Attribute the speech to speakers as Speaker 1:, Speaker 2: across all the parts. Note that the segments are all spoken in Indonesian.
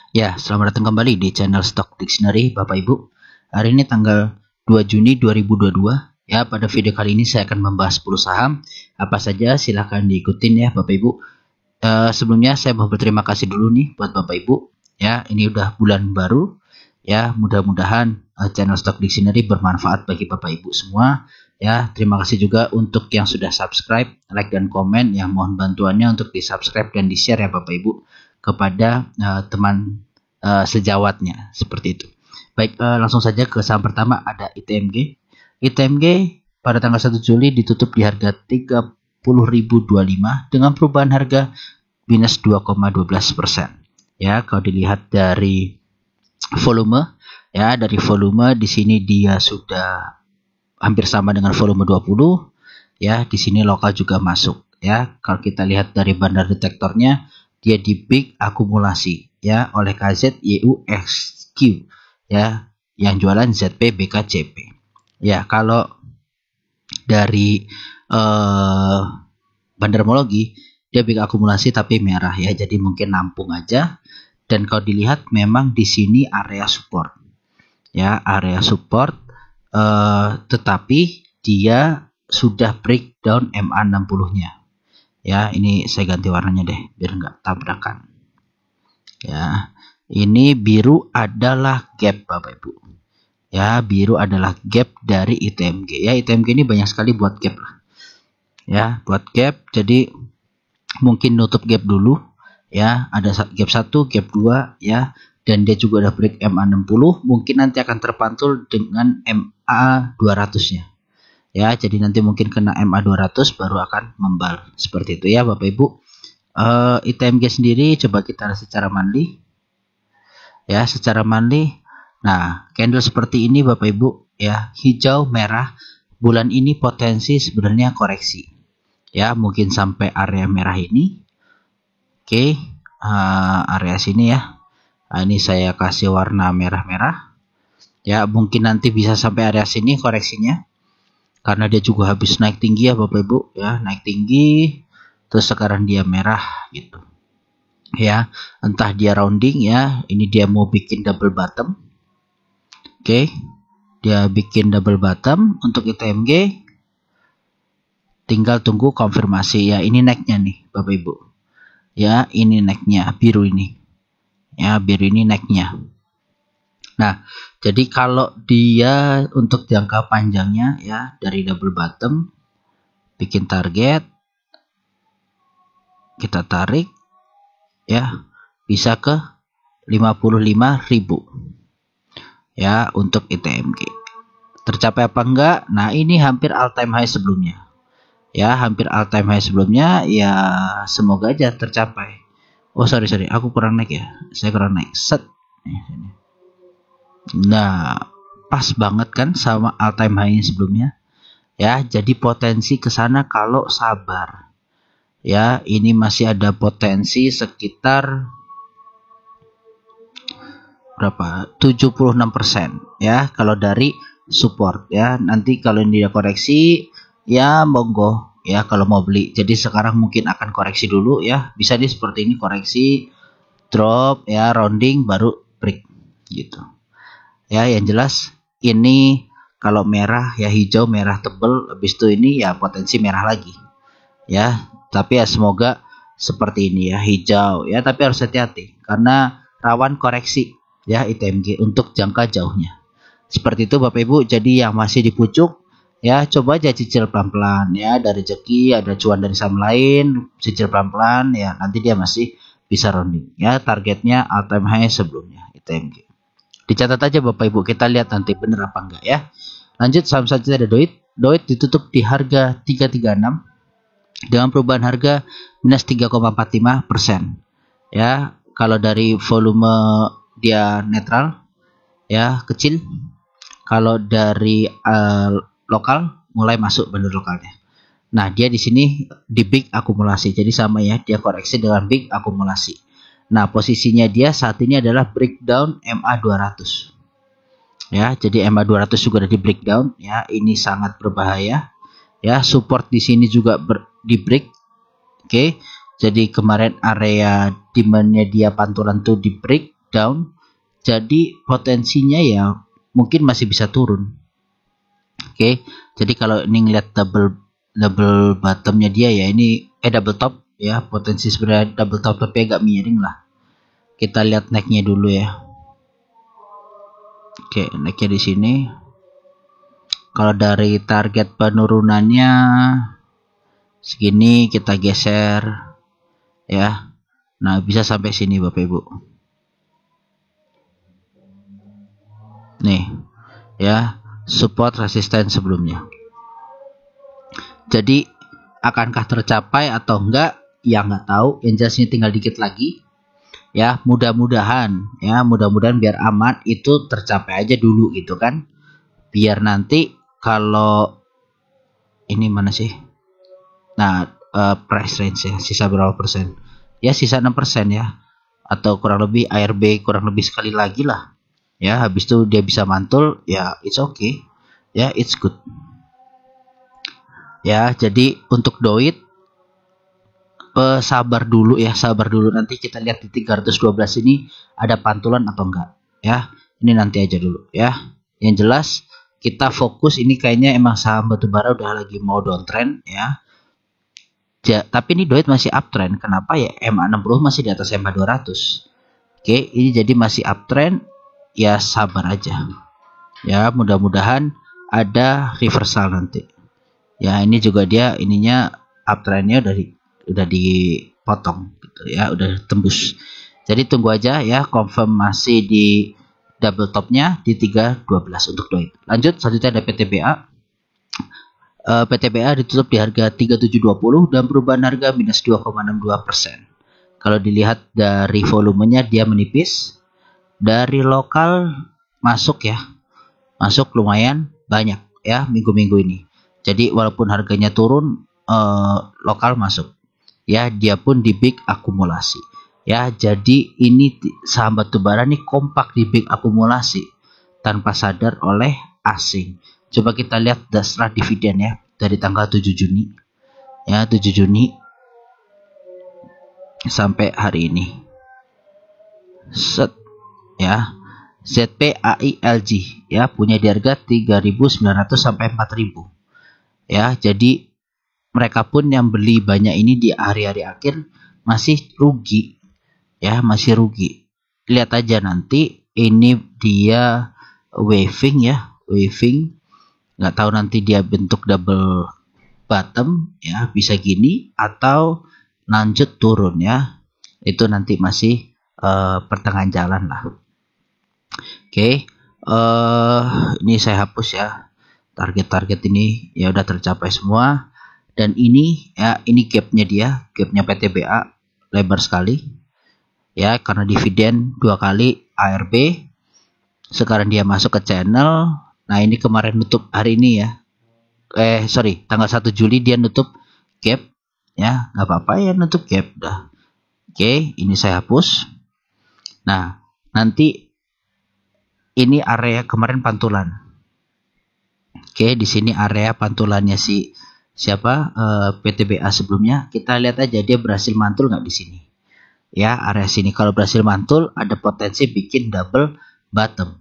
Speaker 1: Ya, selamat datang kembali di channel Stock Dictionary Bapak Ibu. Hari ini tanggal 2 Juni 2022. Ya, pada video kali ini saya akan membahas 10 saham. Apa saja silahkan diikutin ya Bapak Ibu. Sebelumnya saya mau berterima kasih dulu nih buat Bapak Ibu. Ya, ini udah bulan baru. Ya, mudah-mudahan channel Stock Dictionary bermanfaat bagi Bapak Ibu semua. Ya, terima kasih juga untuk yang sudah subscribe, like dan komen. Ya, mohon bantuannya untuk di subscribe dan di share ya Bapak Ibu kepada teman sejawatnya seperti itu. Baik, langsung saja ke saham pertama, ada ITMG. ITMG pada tanggal 1 Juli ditutup di harga 30.025 dengan perubahan harga minus 2,12%. Ya, kalau dilihat dari volume, ya dari volume di sini dia sudah hampir sama dengan volume 20. Ya, di sini lokal juga masuk. Ya, kalau kita lihat dari bandar detektornya, dia di big akumulasi ya oleh KZYUXQ ya, yang jualan ZP BKCP. Ya, kalau dari bandarmologi dia big akumulasi tapi merah ya, jadi mungkin nampung aja. Dan kalau dilihat memang di sini area support ya, area support tetapi dia sudah breakdown MA60-nya. Ya, ini saya ganti warnanya deh biar nggak tabrakan. Ya, ini biru adalah gap Bapak Ibu. Ya, biru adalah gap dari ITMG. Ya, ITMG ini banyak sekali buat gap lah. Ya, buat gap. Jadi mungkin nutup gap dulu. Ya, ada gap 1, gap 2 ya. Dan dia juga ada break MA60. Mungkin nanti akan terpantul dengan MA200-nya. Ya, jadi nanti mungkin kena MA200 baru akan membal. Seperti itu ya Bapak Ibu. ITMG sendiri coba kita lihat secara monthly. Ya, secara monthly. Nah, candle seperti ini Bapak Ibu ya, hijau merah. Bulan ini potensi sebenarnya koreksi. Ya, mungkin sampai area merah ini. Oke, area sini ya. Nah, ini saya kasih warna merah-merah. Ya, mungkin nanti bisa sampai area sini koreksinya. Karena dia juga habis naik tinggi ya Bapak Ibu ya, naik tinggi terus sekarang dia merah gitu ya, entah dia rounding ya, ini dia mau bikin double bottom. Oke, dia bikin double bottom untuk ITMG, tinggal tunggu konfirmasi ya. Ini naiknya nih Bapak Ibu ya, ini naiknya biru ini ya, biru ini naiknya. Nah, jadi kalau dia untuk jangka panjangnya ya, dari double bottom bikin target, kita tarik ya, bisa ke 55.000 ya untuk ITMG. Tercapai apa enggak? Nah, ini hampir all time high sebelumnya. Ya, hampir all time high sebelumnya ya, semoga aja tercapai. Oh, sorry, aku kurang naik ya. Saya kurang naik. Set. Nah, pas banget kan sama all time high sebelumnya. Ya, jadi potensi ke sana kalau sabar. Ya, ini masih ada potensi sekitar berapa? 76% ya kalau dari support ya. Nanti kalau ini dia koreksi ya monggo ya kalau mau beli. Jadi sekarang mungkin akan koreksi dulu ya. Bisa nih seperti ini, koreksi, drop ya, rounding baru break gitu. Ya, yang jelas ini kalau merah ya, hijau merah tebel, habis itu ini ya potensi merah lagi. Ya, tapi ya semoga seperti ini ya, hijau ya, tapi harus hati-hati karena rawan koreksi ya ITMG untuk jangka jauhnya. Seperti itu Bapak Ibu. Jadi yang masih di pucuk ya, coba aja cicil pelan-pelan ya, ada rezeki, ada cuan dari saham lain, cicil pelan-pelan ya, nanti dia masih bisa rounding ya. Targetnya all time high sebelumnya ITMG. Dicatat aja Bapak Ibu, kita lihat nanti bener apa enggak ya. Lanjut saham selanjutnya ada Doit. Doit ditutup di harga 336 dengan perubahan harga minus 3,45%. Ya, kalau dari volume dia netral ya, kecil. Kalau dari lokal mulai masuk bandar lokalnya. Nah, dia di sini di big akumulasi. Jadi sama ya, dia koreksi dengan big akumulasi. Nah, posisinya dia saat ini adalah breakdown MA200. Ya, jadi MA200 juga ada di breakdown ya. Ini sangat berbahaya. Ya, support di sini juga di break. Oke. Jadi kemarin area demand-nya dia pantulan tuh di break down, jadi potensinya ya mungkin masih bisa turun. Oke, jadi kalau ini ngeliat double bottomnya dia ya, ini double top ya, potensi sebenarnya double top tapi agak miring lah. Kita lihat naiknya dulu ya. Oke, naiknya di sini. Kalau dari target penurunannya segini, kita geser ya. Nah, bisa sampai sini Bapak Ibu. Nih, ya, support resisten sebelumnya. Jadi, akankah tercapai atau enggak? Ya nggak tahu. Yang jelas ini tinggal dikit lagi. Ya, mudah-mudahan biar aman itu tercapai aja dulu gitu kan. Biar nanti kalau ini mana sih? Nah, price range ya, sisa berapa persen? Ya, sisa 6% ya. Atau kurang lebih ARB kurang lebih sekali lagi lah. Ya, habis itu dia bisa mantul, ya it's okay. Ya, it's good. Ya, jadi untuk Doit sabar dulu nanti kita lihat di 312 ini ada pantulan atau enggak ya. Ini nanti aja dulu ya. Yang jelas kita fokus ini kayaknya emang saham batubara udah lagi mau downtrend ya. Tapi ini Doit masih uptrend. Kenapa ya? MA60 masih di atas MA200. Oke, ini jadi masih uptrend. Ya sabar aja. Ya, mudah-mudahan ada reversal nanti. Ya, ini juga dia ininya uptrendnya udah dipotong gitu ya, udah tembus. Jadi tunggu aja ya konfirmasi di double topnya di 312 untuk Doit. Lanjut, selanjutnya ada PTBA. PTBA ditutup di harga 3720 dan perubahan harga minus 2,62%. Kalau dilihat dari volumenya dia menipis. Dari lokal masuk ya. Masuk lumayan banyak ya minggu-minggu ini. Jadi walaupun harganya turun, lokal masuk. Ya, dia pun di big akumulasi. Ya, jadi ini saham batubara nih kompak di big akumulasi tanpa sadar oleh asing. Coba kita lihat dasar dividen ya dari tanggal 7 Juni. Ya, 7 Juni sampai hari ini. Set ya. ZPAILG ya punya di harga 3.900 sampai 4.000. Ya, jadi mereka pun yang beli banyak ini di hari-hari akhir masih rugi. Ya, masih rugi. Lihat aja nanti ini dia waving ya, waving. Nggak tahu nanti dia bentuk double bottom ya, bisa gini atau lanjut turun ya. Itu nanti masih pertengahan jalan lah. Oke, ini saya hapus ya. Target-target ini ya udah tercapai semua. Dan ini ya, ini gapnya dia, gapnya PTBA lebar sekali. Ya, karena dividen 2 kali ARB. Sekarang dia masuk ke channel. Nah, ini kemarin nutup hari ini ya. Tanggal 1 Juli dia nutup gap. Ya, nggak apa-apa ya nutup gap dah. Oke, ini saya hapus. Nah, nanti ini area kemarin pantulan. Oke, di sini area pantulannya siapa PTBA sebelumnya. Kita lihat aja dia berhasil mantul nggak di sini. Ya, area sini kalau berhasil mantul ada potensi bikin double bottom.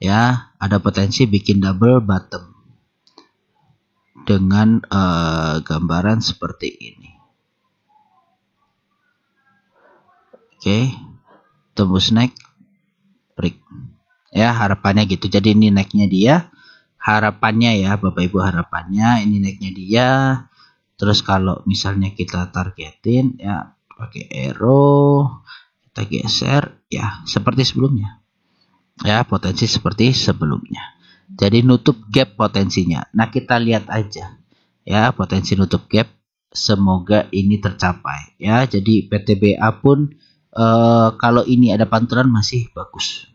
Speaker 1: Ya, ada potensi bikin double bottom dengan gambaran seperti ini. Oke, tembus naik, break. Ya, harapannya gitu. Jadi ini naiknya dia, harapannya ya Bapak Ibu, harapannya ini naiknya dia. Terus kalau misalnya kita targetin ya pakai arrow, kita geser ya seperti sebelumnya. Ya, potensi seperti sebelumnya. Jadi nutup gap potensinya. Nah, kita lihat aja ya potensi nutup gap, semoga ini tercapai ya. Jadi PTBA pun kalau ini ada pantulan masih bagus.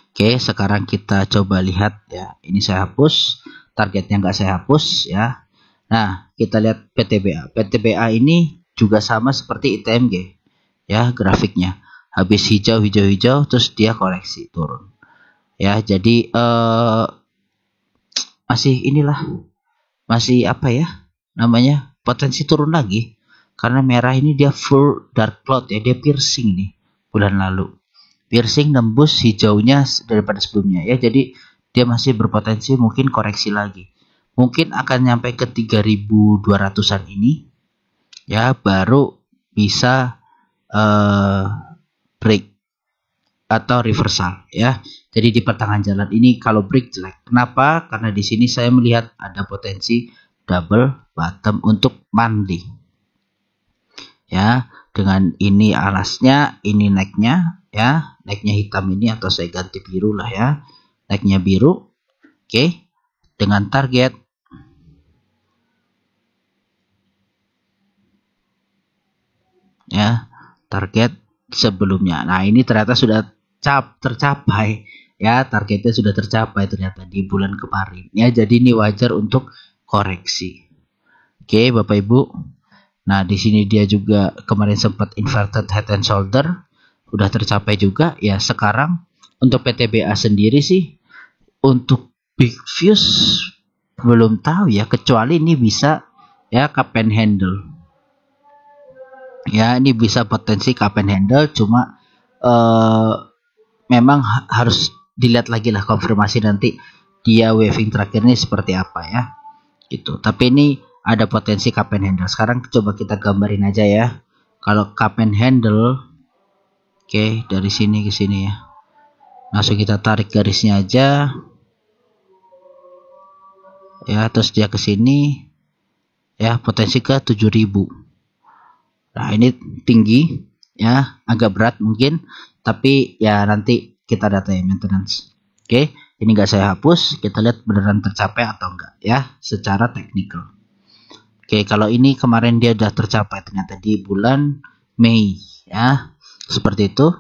Speaker 1: Oke, sekarang kita coba lihat ya. Ini saya hapus, targetnya nggak saya hapus ya. Nah, kita lihat PTBA. PTBA ini juga sama seperti ITMG ya grafiknya. Habis hijau, terus dia koreksi turun. Ya, jadi masih apa ya namanya, potensi turun lagi. Karena merah ini dia full dark cloud ya, dia piercing nih bulan lalu. piercing nembus hijaunya daripada sebelumnya ya. Jadi dia masih berpotensi mungkin koreksi lagi. Mungkin akan nyampe ke 3200-an ini ya, baru bisa break atau reversal ya. Jadi di pertengahan jalan ini kalau break jelek. Kenapa? Karena di sini saya melihat ada potensi double bottom untuk monthly. Ya, dengan ini alasnya, ini necknya ya, necknya hitam ini atau saya ganti biru lah ya. Necknya biru. Oke. Dengan target ya, target sebelumnya. Nah, ini ternyata sudah tercapai ya, targetnya sudah tercapai ternyata di bulan kemarin ya. Jadi ini wajar untuk koreksi. Oke, Bapak Ibu. Nah, di sini dia juga kemarin sempat inverted head and shoulder, udah tercapai juga ya. Sekarang untuk PTBA sendiri sih, untuk big fuse belum tahu ya, kecuali ini bisa ya cup and handle. Ya, ini bisa potensi cup and handle, cuma memang harus dilihat lagi lah konfirmasi nanti dia waving terakhir ini seperti apa ya. Gitu. Tapi ini ada potensi cup and handle. Sekarang coba kita gambarin aja ya. Kalau cup and handle, oke, dari sini ke sini ya. Langsung kita tarik garisnya aja. Ya, terus dia ke sini. Ya, potensi ke 7000. Nah, ini tinggi ya, agak berat mungkin, tapi ya nanti kita datain maintenance. Oke, ini enggak saya hapus, kita lihat beneran tercapai atau enggak ya secara teknikal. Oke, kalau ini kemarin dia sudah tercapai ternyata di bulan Mei ya. Seperti itu.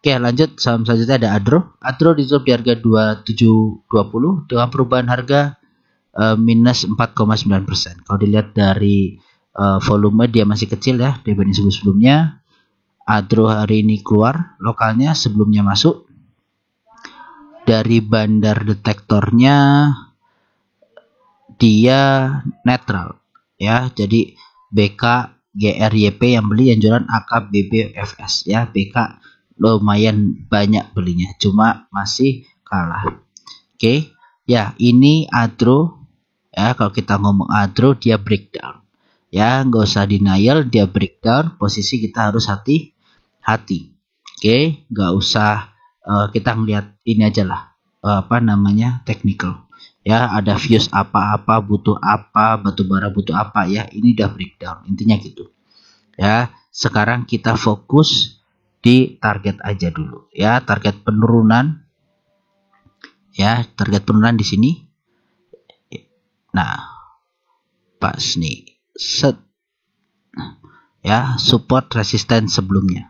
Speaker 1: Oke, lanjut saham selanjutnya ada Adro. Adro ditutup di harga 2720 dengan perubahan harga minus 4,9%. Kalau dilihat dari volume dia masih kecil ya dibanding sebelumnya. Adro hari ini keluar lokalnya, sebelumnya masuk. Dari bandar detektornya dia netral ya, jadi BK GRYP yang beli, yang jualan AK BBFS ya. BK lumayan banyak belinya, cuma masih kalah. Oke ya, ini Adro ya. Kalau kita ngomong Adro, dia breakdown ya, nggak usah denial, dia breakdown. Posisi kita harus hati-hati. Oke, nggak usah kita ngelihat ini aja lah, apa namanya, technical ya. Ada fuse apa-apa butuh apa, batubara butuh apa ya, ini udah breakdown intinya gitu ya. Sekarang kita fokus di target aja dulu ya, target penurunan ya, target penurunan di sini. Nah, pas nih set ya, support resisten sebelumnya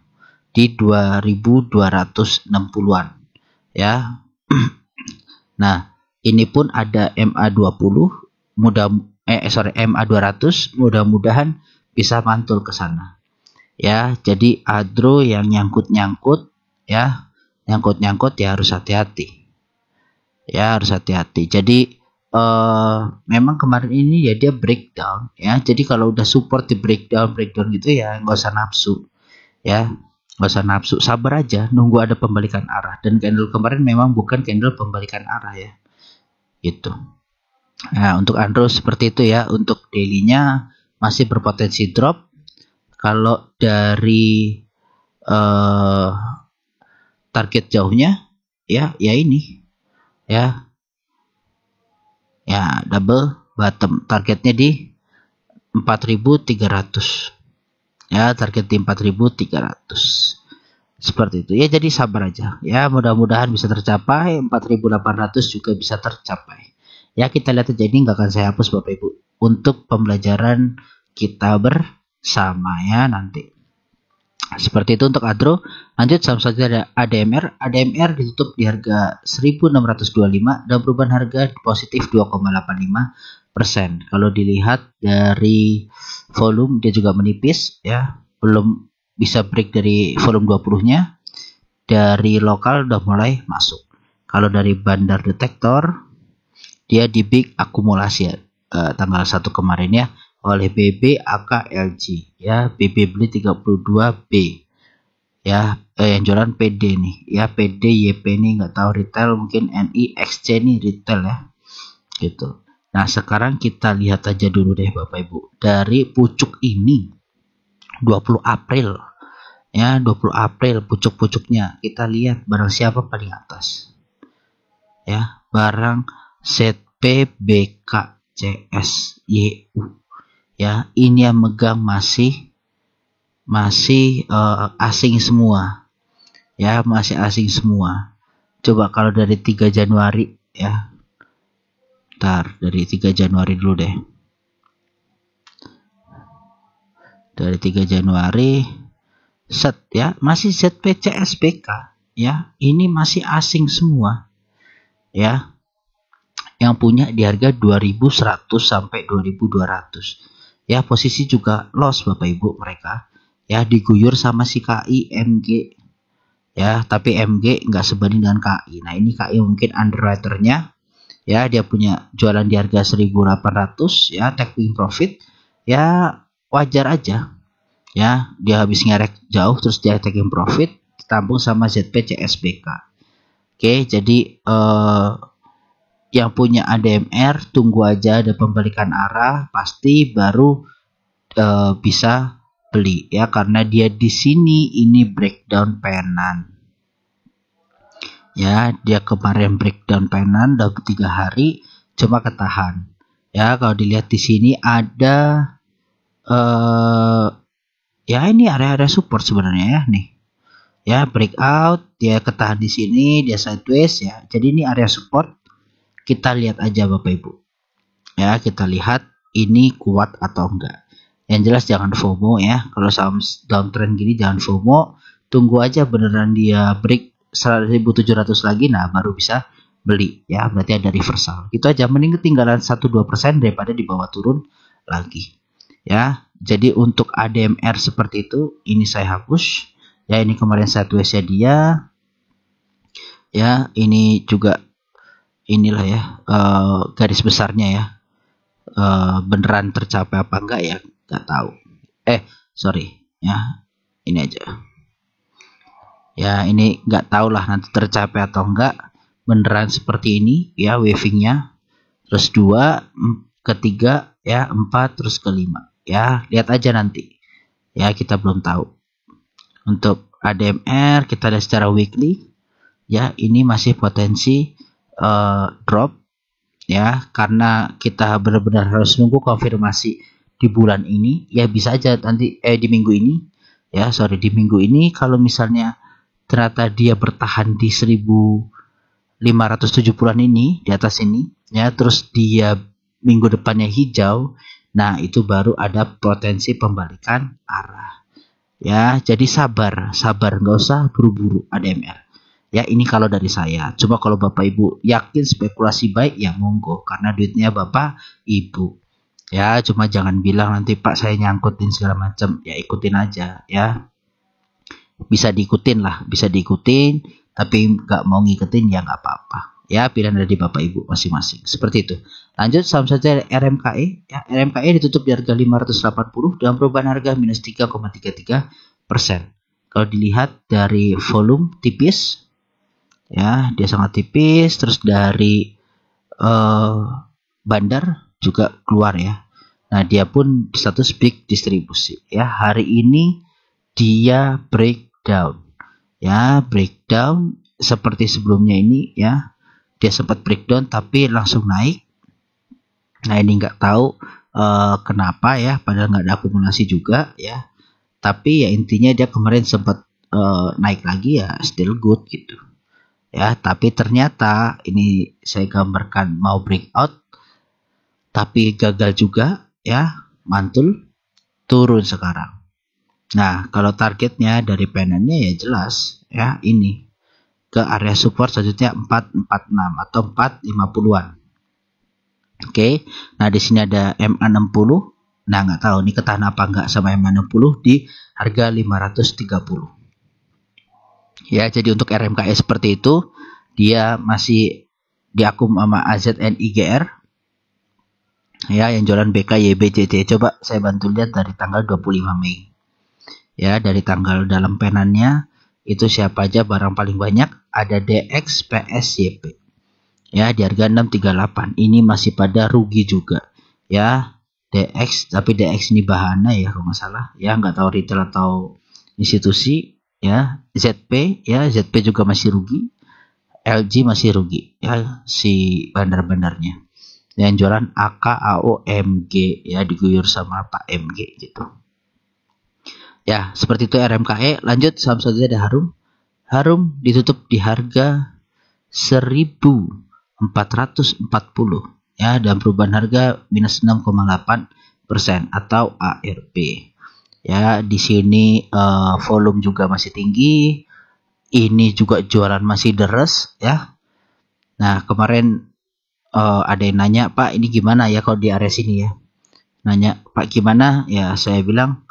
Speaker 1: di 2260-an ya. Nah, ini pun ada MA20 MA200, mudah-mudahan bisa mantul ke sana ya. Jadi Adro yang nyangkut-nyangkut ya, nyangkut-nyangkut ya harus hati-hati ya, harus hati-hati. Jadi memang kemarin ini ya dia breakdown ya. Jadi kalau udah support di breakdown gitu ya, nggak usah nafsu ya, nggak usah nafsu, sabar aja nunggu ada pembalikan arah. Dan candle kemarin memang bukan candle pembalikan arah ya gitu. Nah, untuk Andro seperti itu ya. Untuk daily-nya masih berpotensi drop. Kalau dari target jauhnya ya ini ya, double bottom, targetnya di 4300 ya, target di 4300 seperti itu ya. Jadi sabar aja ya, mudah-mudahan bisa tercapai. 4800 juga bisa tercapai ya. Kita lihat aja, ini nggak akan saya hapus Bapak Ibu untuk pembelajaran kita bersama ya nanti. Seperti itu untuk Adro. Lanjut saham selanjutnya ada ADMR. ADMR ditutup di harga 1625 dan perubahan harga positif 2,85%. Kalau dilihat dari volume dia juga menipis ya, belum bisa break dari volume 20-nya. Dari lokal udah mulai masuk. Kalau dari bandar detektor dia di big akumulasi ya, tanggal 1 kemarin ya, oleh BB AK LG ya. BB beli 32B ya, yang jualan PD nih ya, PD YP nih nggak tahu retail, mungkin NI XC nih retail ya gitu. Nah sekarang kita lihat aja dulu deh Bapak Ibu, dari pucuk ini 20 April ya, 20 April pucuk-pucuknya kita lihat barang siapa paling atas ya, barang ZPBKCSYU ya. Ini yang megang masih asing semua ya, masih asing semua. Coba kalau dari 3 Januari ya, ntar dari 3 Januari dulu deh, dari 3 Januari set ya, masih ZPCSBK ya, ini masih asing semua ya, yang punya di harga 2100 sampai 2200 ya. Posisi juga loss Bapak Ibu mereka ya, diguyur sama si KI MG ya, tapi MG nggak sebanding dengan KI. Nah ini KI mungkin underwriternya ya, dia punya jualan di harga 1800 ya, taking profit ya, wajar aja ya, dia habis ngerek jauh terus dia taking profit, ditampung sama ZPCSBK. Oke, jadi yang punya ADMR tunggu aja ada pembalikan arah, pasti baru bisa beli ya, karena dia di sini ini breakdown penan ya, dia kemarin breakdown penan dalam 3 hari cuma ketahan ya. Kalau dilihat di sini ada ya, ini area-area support sebenarnya ya nih ya, breakout dia ketahan di sini, dia sideways ya, jadi ini area support. Kita lihat aja Bapak Ibu ya, kita lihat ini kuat atau enggak. Yang jelas jangan FOMO ya, kalau saham downtrend gini jangan FOMO, tunggu aja beneran dia break 1700 lagi, nah baru bisa beli ya, berarti ada reversal. Itu aja, mending ketinggalan 1-2% daripada di bawah turun lagi ya. Jadi untuk ADMR seperti itu, ini saya hapus ya, ini kemarin sideways dia ya, ini juga inilah ya garis besarnya ya, beneran tercapai apa enggak ya nggak tahu. Sorry ya, ini aja ya, ini nggak tahu lah nanti tercapai atau enggak, beneran seperti ini ya wavingnya, terus 2 ketiga ya, 4 terus ke 5 ya, lihat aja nanti ya, kita belum tahu. Untuk ADMR kita lihat secara weekly ya, ini masih potensi drop ya, karena kita benar-benar harus nunggu konfirmasi di bulan ini ya, bisa aja nanti di minggu ini ya, di minggu ini kalau misalnya ternyata dia bertahan di 1570-an ini, di atas ini ya, terus dia minggu depannya hijau, nah itu baru ada potensi pembalikan arah ya. Jadi sabar nggak usah buru-buru ADMR ya, ini kalau dari saya. Coba kalau Bapak Ibu yakin spekulasi baik ya monggo, karena duitnya Bapak Ibu ya, cuma jangan bilang nanti Pak saya nyangkutin segala macam ya, ikutin aja ya, bisa diikutin lah, bisa diikutin, tapi nggak mau ngikutin ya nggak apa-apa ya, pilihan dari Bapak Ibu masing-masing seperti itu. Lanjut saham saja RMKE ya, RMKE ditutup di harga 580 dengan perubahan harga minus 3,33%. Kalau dilihat dari volume tipis ya, dia sangat tipis, terus dari bandar juga keluar ya. Nah dia pun status big distribusi ya, hari ini dia breakdown ya, breakdown seperti sebelumnya ini ya, dia sempat breakdown tapi langsung naik. Nah ini nggak tahu kenapa ya, padahal nggak ada akumulasi juga ya, tapi ya intinya dia kemarin sempat naik lagi ya, still good gitu ya. Tapi ternyata ini saya gambarkan mau breakout tapi gagal juga ya, mantul turun sekarang. Nah kalau targetnya dari penennya ya jelas ya, ini ke area support selanjutnya 446 atau 450-an. Oke, nah di sini ada MA60. Nah nggak tahu nih ketahan apa nggak sama MA60 di harga 530. Ya, jadi untuk RMKE seperti itu, dia masih diakum sama AZNIGR ya, yang jualan BKYBCC. Coba saya bantu lihat dari tanggal 25 Mei ya, dari tanggal dalam penannya Itu siapa aja barang paling banyak? Ada DX, PS, YP. Ya, di harga 638. Ini masih pada rugi juga. Ya, DX, tapi DX ini bahana ya kalau nggak salah. Ya, nggak tahu retail atau institusi. Ya, ZP, ya ZP juga masih rugi. LG masih rugi. Ya, si bandar-bandarnya. Yang jualan AK, AO, MG, ya diguyur sama Pak MG gitu. Ya, seperti itu RMKE. Lanjut saham selanjutnya ada Harum. Harum ditutup di harga 1440 ya, dan perubahan harga minus 6,8% atau ARP. Ya, di sini volume juga masih tinggi. Ini juga jualan masih deres ya. Nah, kemarin ada yang nanya, Pak ini gimana ya kalau di area sini ya. Nanya, Pak gimana? Ya, saya bilang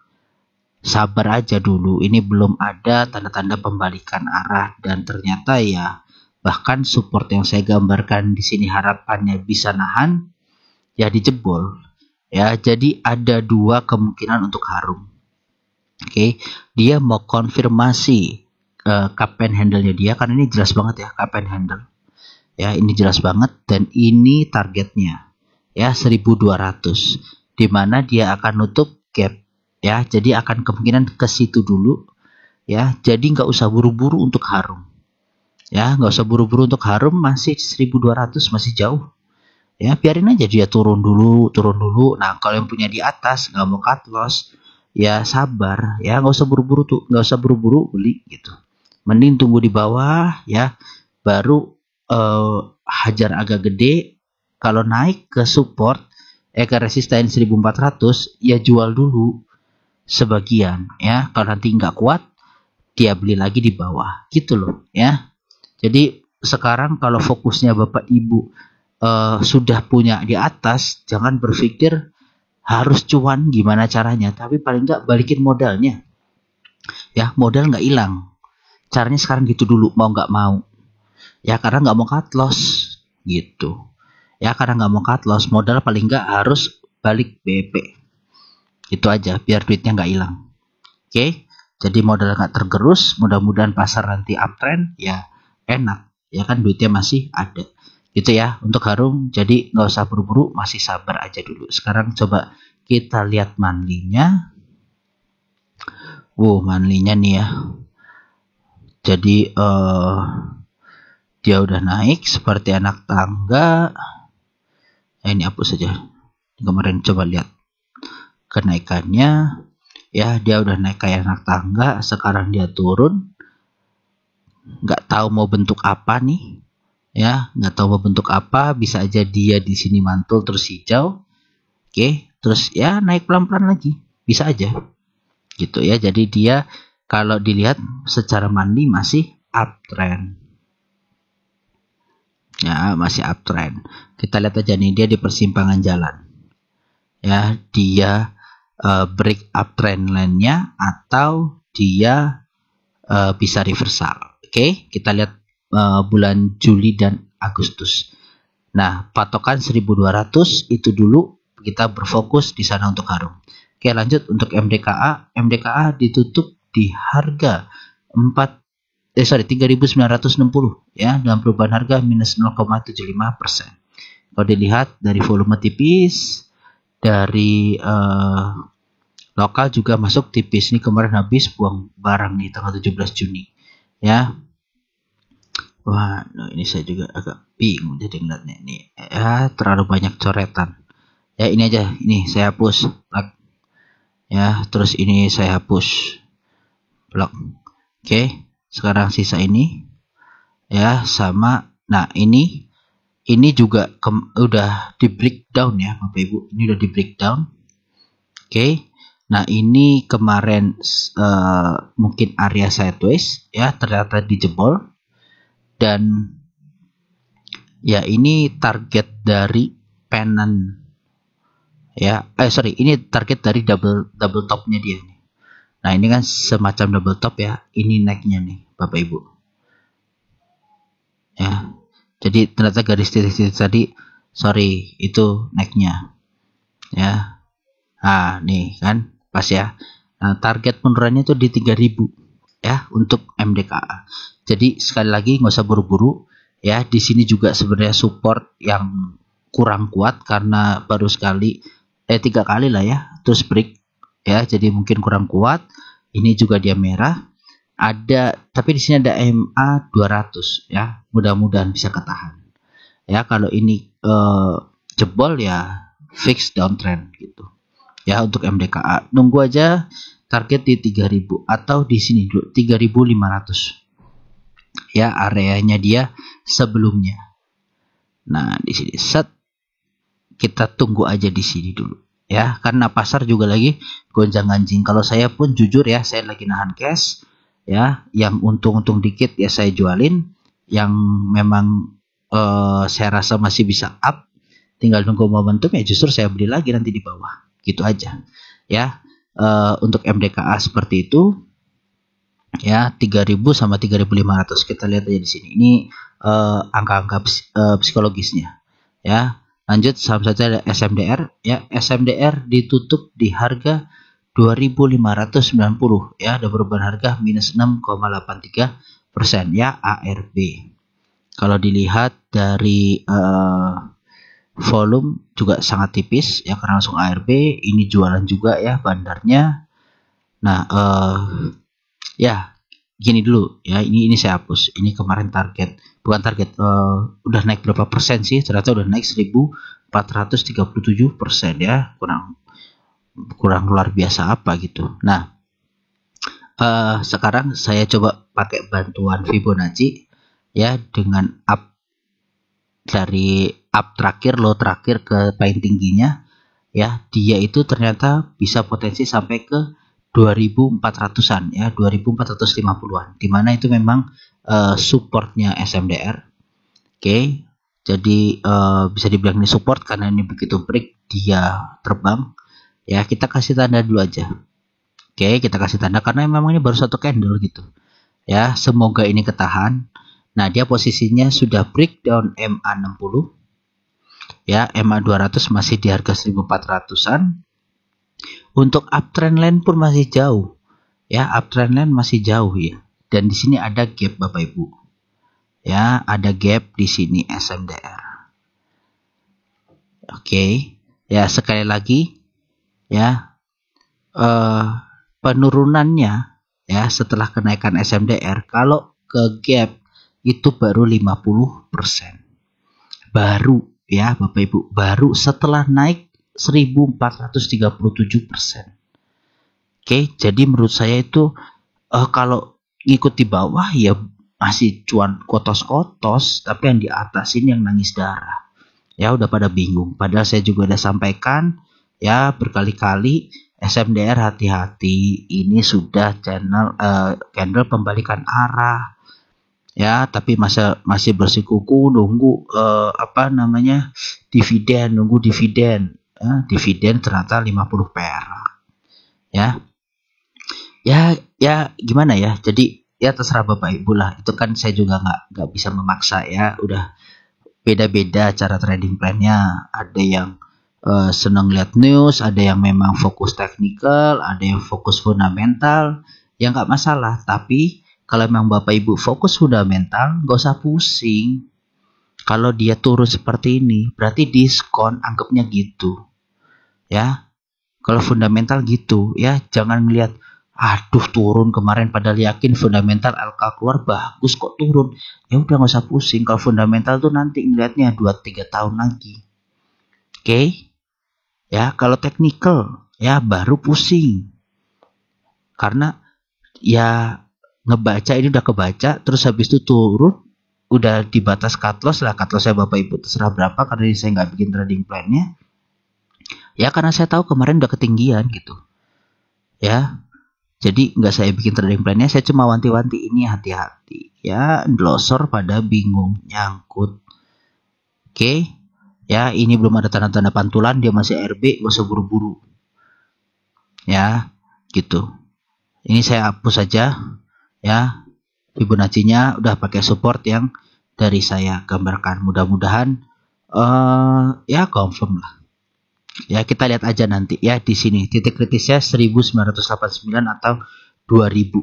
Speaker 1: sabar aja dulu. Ini belum ada tanda-tanda pembalikan arah, dan ternyata ya bahkan support yang saya gambarkan di sini harapannya bisa nahan, ya dijebol. Ya, jadi ada dua kemungkinan untuk Harum. Oke, dia mau konfirmasi cup and handle-nya dia, karena ini jelas banget ya cup and handle. Ya, ini jelas banget, dan ini targetnya ya 1200, di mana dia akan nutup gap ya, jadi akan kemungkinan ke situ dulu ya. Jadi nggak usah buru-buru untuk Harum ya, nggak usah buru-buru untuk Harum, masih 1200 masih jauh ya, biarin aja dia turun dulu. Nah, kalau yang punya di atas nggak mau cut loss ya sabar ya, nggak usah buru-buru tuh, nggak usah buru-buru beli gitu, mending tunggu di bawah ya, baru hajar agak gede. Kalau naik ke support ke resisten 1400 ya jual dulu sebagian ya, kalau nanti nggak kuat dia beli lagi di bawah gitu loh ya. Jadi sekarang kalau fokusnya Bapak Ibu sudah punya di atas, jangan berpikir harus cuan gimana caranya, tapi paling nggak balikin modalnya ya. Modal nggak hilang, caranya sekarang gitu dulu, mau nggak mau ya, karena nggak mau cut loss gitu ya, karena nggak mau cut loss, modal paling nggak harus balik BP. Itu aja biar duitnya nggak hilang. Oke, jadi modal nggak tergerus, mudah-mudahan pasar nanti uptrend ya, enak ya kan, duitnya masih ada gitu ya untuk Harum. Jadi nggak usah buru-buru, masih sabar aja dulu. Sekarang coba kita lihat monthly-nya. Monthly-nya nih ya, jadi dia udah naik seperti anak tangga. Ini hapus saja. Kemarin coba lihat kenaikannya ya, dia udah naik kayak anak tangga, sekarang dia turun, nggak tahu mau bentuk apa nih ya, nggak tahu mau bentuk apa. Bisa aja dia di sini mantul terus hijau, oke, terus ya naik pelan-pelan lagi, bisa aja gitu ya. Jadi dia kalau dilihat secara monthly masih uptrend ya, masih uptrend. Kita lihat aja nih, dia di persimpangan jalan ya, dia break uptrend line-nya atau dia bisa reversal. Oke, kita lihat bulan Juli dan Agustus. Nah, patokan 1200 itu dulu kita berfokus di sana untuk Harum. Oke, lanjut untuk MDKA. MDKA ditutup di harga 3.960 ya, dengan perubahan harga minus 0,75%. Kalau dilihat dari volume tipis, dari lokal juga masuk tipis. Ini kemarin habis buang barang nih tanggal 17 Juni ya. Wah, ini saya juga agak bingung jadi ngeliatnya ini ya, terlalu banyak coretan ya. Ini aja, ini saya hapus ya, terus ini saya hapus blok. Oke, sekarang sisa ini ya sama. Nah, ini juga udah di breakdown ya Bapak Ibu, ini udah di breakdown. Oke, nah ini kemarin mungkin area sideways ya, ternyata dijebol, dan ya ini target dari pennant ya, ini target dari double topnya dia nih. Nah, ini kan semacam double top ya, ini naiknya nih Bapak Ibu ya. Jadi ternyata garis titik-titik tadi, sorry, itu naiknya ya. Nah, nih kan pas ya. Nah, target penurunannya itu di 3000 ya untuk MDKA. Jadi sekali lagi nggak usah buru-buru ya. Di sini juga sebenarnya support yang kurang kuat karena baru sekali 3 kali lah ya terus break ya, jadi mungkin kurang kuat. Ini juga dia merah. Ada, tapi di sini ada MA 200 ya. Mudah-mudahan bisa ketahan. Ya, kalau ini jebol ya fix downtrend gitu. Ya, untuk MDKA nunggu aja target di 3000 atau di sini dulu 3500. Ya, areanya dia sebelumnya. Nah, di sini set kita tunggu aja di sini dulu. Ya, karena pasar juga lagi gonjang-ganjing. Kalau saya pun jujur ya, saya lagi nahan cash ya, yang untung-untung dikit ya saya jualin, yang memang saya rasa masih bisa up, tinggal nunggu momentum ya justru saya beli lagi nanti di bawah. Gitu aja. Ya, untuk MDKA seperti itu. Ya, 3000 sama 3500 kita lihat aja di sini. Ini angka-angka psikologisnya. Ya, lanjut saham saja ada SMDR ya. SMDR ditutup di harga 2590 ya, ada perubahan harga minus 6,83% ya. ARB kalau dilihat dari volume juga sangat tipis ya, karena langsung ARB ini jualan juga ya bandarnya. Nah ya gini dulu ya, ini saya hapus. Ini kemarin target, bukan target, udah naik berapa persen sih? Ternyata udah naik 1437% ya, kurang luar biasa apa gitu. Nah sekarang saya coba pakai bantuan Fibonacci ya, dengan up dari up terakhir, low terakhir ke paling tingginya ya, dia itu ternyata bisa potensi sampai ke 2400-an ya, 2450-an, dimana itu memang supportnya SMDR. Oke, jadi bisa dibilang ini support karena ini begitu break dia terbang ya. Kita kasih tanda dulu aja. Oke, kita kasih tanda karena memang ini baru satu candle gitu ya, semoga ini ketahan. Nah, dia posisinya sudah breakdown MA60 ya, MA200 masih di harga 1400-an. Untuk uptrend line pun masih jauh ya, uptrend line masih jauh ya. Dan di sini ada gap Bapak Ibu ya, ada gap di sini SMDR. Oke ya, sekali lagi ya, penurunannya ya setelah kenaikan SMDR kalau ke gap itu baru 50%. Baru ya Bapak Ibu, baru setelah naik 1437%. Oke, jadi menurut saya itu kalau ngikut di bawah ya masih cuan kotos-kotos, tapi yang di atas ini yang nangis darah. Ya udah pada bingung. Padahal saya juga udah sampaikan ya berkali-kali, SMDR hati-hati, ini sudah candle pembalikan arah. Ya, tapi masih bersikuku nunggu dividen, nunggu dividen. Dividen ternyata 50 perak. Ya gimana ya? Jadi ya terserah Bapak Ibu lah. Itu kan saya juga nggak bisa memaksa ya. Udah beda-beda cara trading plan-nya. Ada yang senang lihat news, ada yang memang fokus technical, ada yang fokus fundamental. Ya nggak masalah. Tapi kalau memang Bapak Ibu fokus fundamental, nggak usah pusing. Kalau dia turun seperti ini, berarti diskon, anggapnya gitu. Ya, kalau fundamental gitu, ya jangan ngelihat, aduh turun kemarin padahal yakin fundamental LK keluar bagus kok turun. Ya udah nggak usah pusing. Kalau fundamental tuh nanti ngelihatnya 2-3 tahun lagi. Oke? Ya, kalau technical, ya baru pusing. Karena ya ngebaca ini udah kebaca, terus habis itu turun, udah di batas cut loss lah. Cut loss saya Bapak Ibu terserah berapa, karena ini saya nggak bikin trading plan-nya. Ya karena saya tahu kemarin udah ketinggian gitu. Ya, jadi nggak saya bikin trading plan-nya, saya cuma wanti-wanti ini hati-hati. Ya, endlosor pada bingung nyangkut. Oke, ya ini belum ada tanda-tanda pantulan, dia masih RB, gak usah buru-buru. Ya, gitu. Ini saya hapus saja. Ya, Fibonacci-nya udah pakai support yang dari saya gambarkan. Mudah-mudahan ya confirm lah. Ya, kita lihat aja nanti ya di sini titik kritisnya 1989 atau 2000.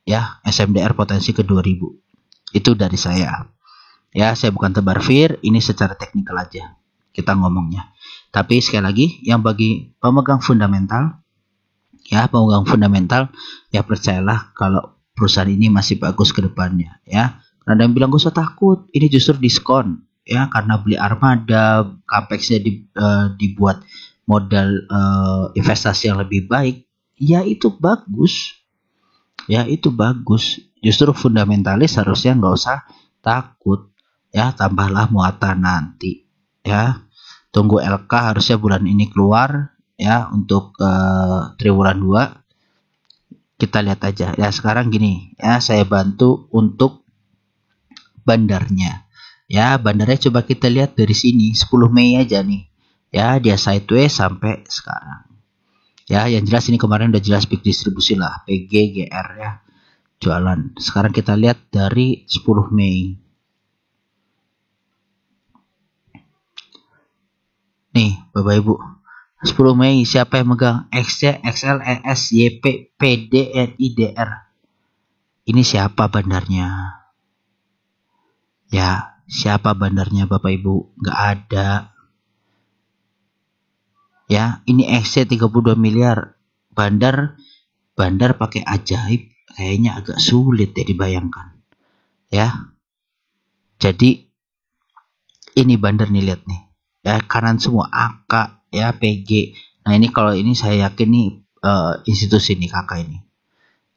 Speaker 1: ya, SMDR potensi ke 2000. Itu dari saya. Ya, saya bukan tebar fear, ini secara teknikal aja kita ngomongnya. Tapi sekali lagi, yang bagi pemegang fundamental, ya percayalah kalau perusahaan ini masih bagus ke depannya, ya. Karena ada yang bilang gak usah takut, ini justru diskon, ya, karena beli armada, capex-nya dibuat modal investasi yang lebih baik, ya itu bagus, Justru fundamentalis harusnya nggak usah takut, ya, tambahlah muatan nanti, ya. Tunggu LK harusnya bulan ini keluar, ya, untuk triwulan 2. Kita lihat aja, ya. Sekarang gini, ya, saya bantu untuk bandarnya, ya. Bandarnya coba kita lihat dari sini 10 Mei aja nih, ya, dia sideways sampai sekarang, ya. Yang jelas ini kemarin udah jelas big distribusi lah, PG GR, ya, jualan. Sekarang kita lihat dari 10 Mei. Nih, Bapak Ibu. 10 Mei siapa yang megang? XC, XL, ES, YP, PD, NI, DR. Ini siapa bandarnya? Ya, siapa bandarnya Bapak Ibu? Nggak ada. Ya, ini XC 32 miliar. Bandar pakai ajaib. Kayaknya agak sulit ya dibayangkan. Ya. Jadi ini bandar nih, lihat nih. Ya, kanan semua AK, ya, PG. Nah, ini kalau ini saya yakin nih institusi nih kakak ini.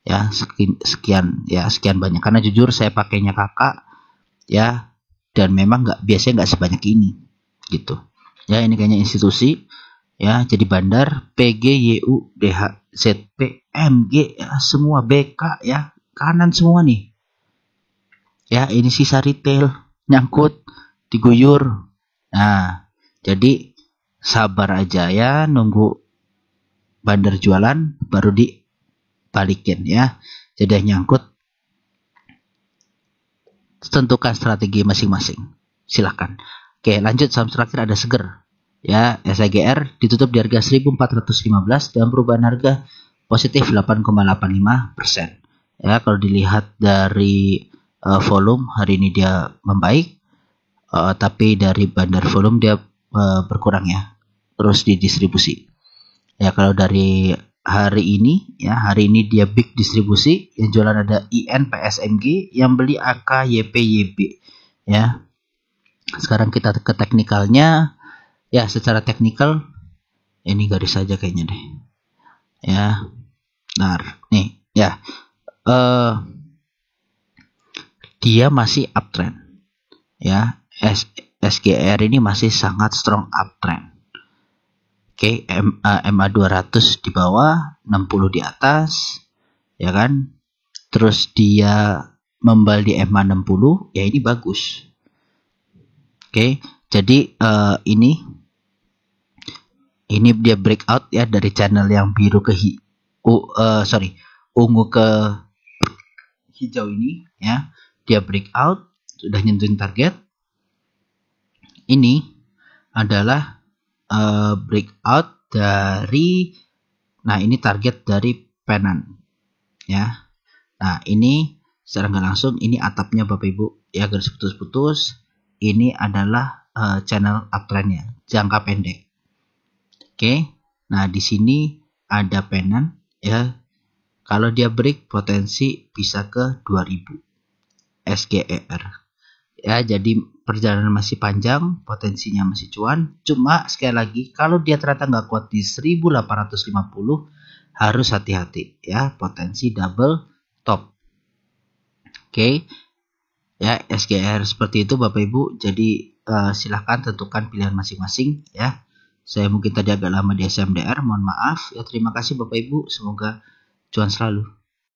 Speaker 1: Ya, sekian banyak. Karena jujur saya pakainya kakak, ya, dan memang biasanya nggak sebanyak ini, gitu. Ya, ini kayaknya institusi, ya. Jadi bandar, PG, YU, DH, ZP, MG, ya, semua BK, ya, kanan semua nih. Ya, ini sisa retail, nyangkut, diguyur. Nah, jadi sabar aja, ya, nunggu bandar jualan baru dibalikin, ya. Jadi nyangkut, tentukan strategi masing-masing. Silahkan. Oke, lanjut saham terakhir ada Seger. Ya, SIGR ditutup di harga 1415 dan perubahan harga positif 8,85%. Ya, kalau dilihat dari volume hari ini dia membaik, tapi dari bandar volume dia berkurang, ya, terus di distribusi. Ya, kalau dari hari ini, ya, hari ini dia big distribusi, yang jualan ada IN, PSMG, yang beli AK, YP, YB, ya. Sekarang kita ke teknikalnya, ya. Secara teknikal ini garis saja kayaknya deh, ya. Nah, nih, ya, dia masih uptrend, ya. SGR ini masih sangat strong uptrend. Oke, MA 200 di bawah, 60 di atas, ya kan. Terus dia membal di MA 60, ya, ini bagus. Oke, jadi ini dia breakout, ya, dari channel yang biru ke ungu ke hijau ini, ya. Dia breakout, sudah nyentuhin target. Ini adalah breakout dari, nah, ini target dari penan, ya. Nah, ini secara nggak langsung ini atapnya Bapak Ibu, ya, garis putus-putus. Ini adalah channel uptrendnya, jangka pendek. Oke, nah, di sini ada penan, ya. Kalau dia break potensi bisa ke 2000 SGER. Ya, jadi perjalanan masih panjang, potensinya masih cuan. Cuma sekali lagi, kalau dia ternyata nggak kuat di 1850, harus hati-hati, ya, potensi double top. Oke, ya, SGR seperti itu Bapak Ibu. Jadi silahkan tentukan pilihan masing-masing, ya. Saya mungkin tadi agak lama di SMDR, mohon maaf, ya. Terima kasih Bapak Ibu, semoga cuan selalu.